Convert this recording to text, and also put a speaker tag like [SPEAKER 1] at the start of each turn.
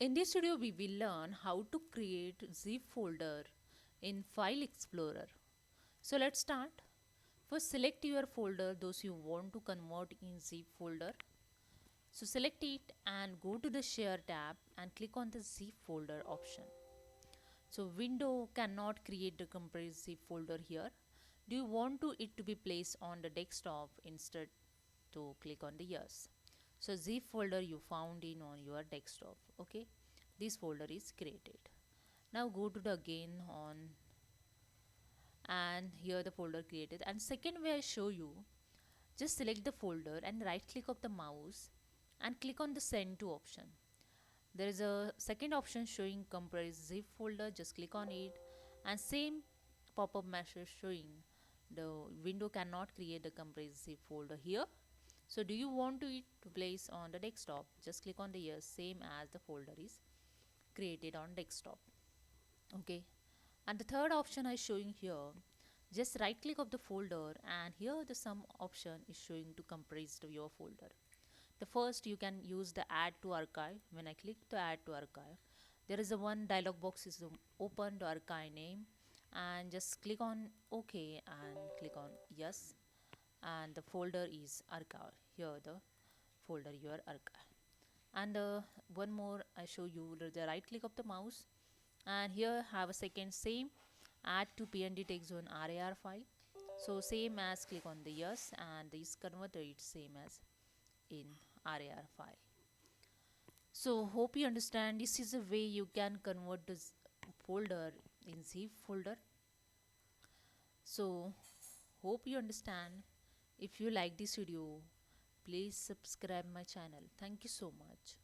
[SPEAKER 1] In this video, we will learn how to create zip folder in File Explorer. So let's start. First, select your folder, those you want to convert in zip folder. So select it and go to the Share tab and click on the zip folder option. So window cannot create the compressed zip folder here. Do you want it to be placed on the desktop instead? To click on the yes. So zip folder you found in on your desktop. Okay, this folder is created. Now go to the again on, and here the folder created. And second way I show you, just select the folder and right click of the mouse and click on the send to option. There is a second option showing compress zip folder, just click on it, and same pop-up message showing the window cannot create the compressed zip folder here. So do you want it to place on the desktop? Just click on the yes, same as the folder is created on desktop. Okay, and the third option I showing here, just right click of the folder and here the sum option is showing to compress your folder. The first you can use the add to archive. When I click to add to archive, there is a one dialog box is open to archive name, and just click on OK and click on yes, and the folder is archive. Here the folder your archive. And one more I show you the right click of the mouse, and here have a second same add to png text zone rar file. So same as click on the yes, and this converter it same as in rar file. So hope you understand, this is a way you can convert this folder in zip folder. So hope you understand. If you like this video, please subscribe my channel. Thank you so much.